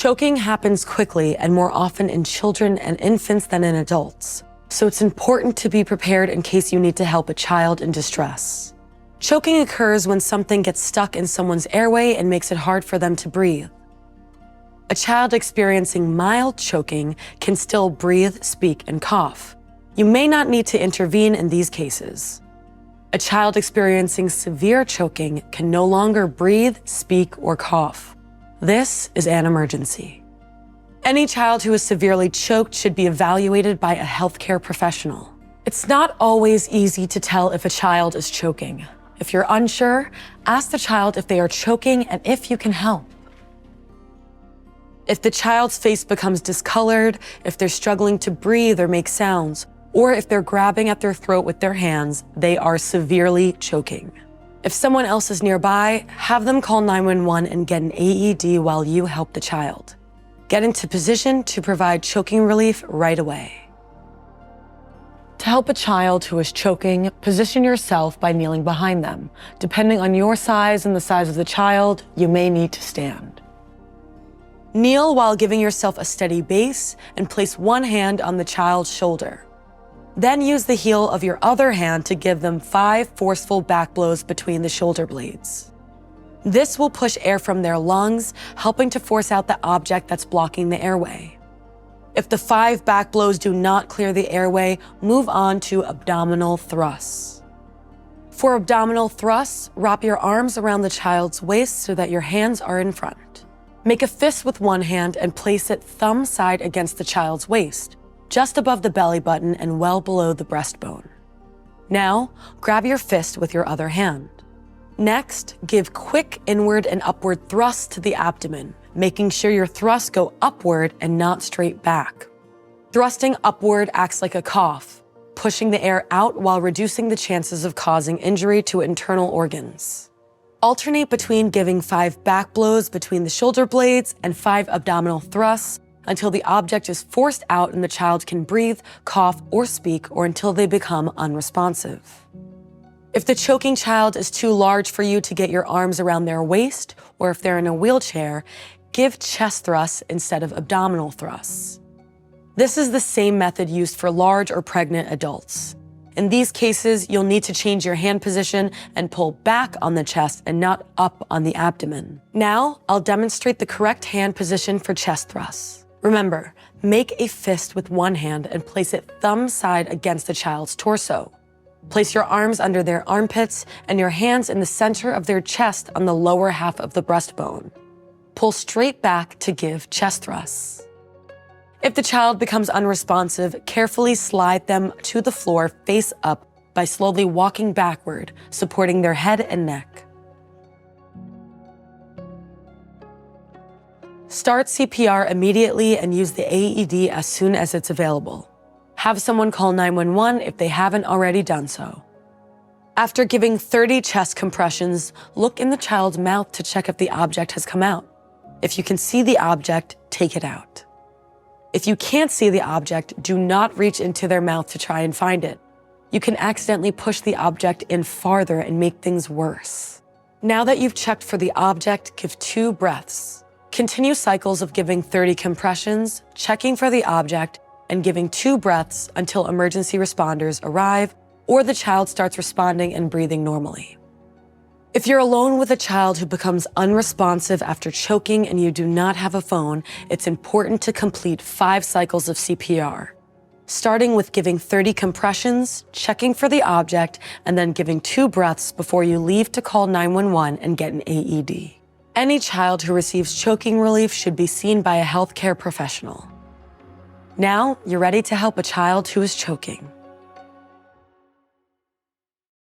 Choking happens quickly and more often in children and infants than in adults, so it's important to be prepared in case you need to help a child in distress. Choking occurs when something gets stuck in someone's airway and makes it hard for them to breathe. A child experiencing mild choking can still breathe, speak, and cough. You may not need to intervene in these cases. A child experiencing severe choking can no longer breathe, speak, or cough. This is an emergency. Any child who is severely choked should be evaluated by a healthcare professional. It's not always easy to tell if a child is choking. If you're unsure, ask the child if they are choking and if you can help. If the child's face becomes discolored, if they're struggling to breathe or make sounds, or if they're grabbing at their throat with their hands, they are severely choking. If someone else is nearby, have them call 911 and get an AED while you help the child. Get into position to provide choking relief right away. To help a child who is choking, position yourself by kneeling behind them. Depending on your size and the size of the child, you may need to stand. Kneel while giving yourself a steady base and place one hand on the child's shoulder. Then use the heel of your other hand to give them 5 forceful back blows between the shoulder blades. This will push air from their lungs, helping to force out the object that's blocking the airway. If the 5 back blows do not clear the airway, move on to abdominal thrusts. For abdominal thrusts, wrap your arms around the child's waist so that your hands are in front. Make a fist with one hand and place it thumb side against the child's waist, just above the belly button and well below the breastbone. Now, grab your fist with your other hand. Next, give quick inward and upward thrusts to the abdomen, making sure your thrusts go upward and not straight back. Thrusting upward acts like a cough, pushing the air out while reducing the chances of causing injury to internal organs. Alternate between giving 5 back blows between the shoulder blades and 5 abdominal thrusts until the object is forced out and the child can breathe, cough, or speak, or until they become unresponsive. If the choking child is too large for you to get your arms around their waist, or if they're in a wheelchair, give chest thrusts instead of abdominal thrusts. This is the same method used for large or pregnant adults. In these cases, you'll need to change your hand position and pull back on the chest and not up on the abdomen. Now, I'll demonstrate the correct hand position for chest thrusts. Remember, make a fist with one hand and place it thumb side against the child's torso. Place your arms under their armpits and your hands in the center of their chest on the lower half of the breastbone. Pull straight back to give chest thrusts. If the child becomes unresponsive, carefully slide them to the floor face up by slowly walking backward, supporting their head and neck. Start CPR immediately and use the AED as soon as it's available. Have someone call 911 if they haven't already done so. After giving 30 chest compressions, look in the child's mouth to check if the object has come out. If you can see the object, take it out. If you can't see the object, do not reach into their mouth to try and find it. You can accidentally push the object in farther and make things worse. Now that you've checked for the object, give 2 breaths. Continue cycles of giving 30 compressions, checking for the object, and giving 2 breaths until emergency responders arrive or the child starts responding and breathing normally. If you're alone with a child who becomes unresponsive after choking and you do not have a phone, it's important to complete 5 cycles of CPR, starting with giving 30 compressions, checking for the object, and then giving 2 breaths before you leave to call 911 and get an AED. Any child who receives choking relief should be seen by a healthcare professional. Now, you're ready to help a child who is choking.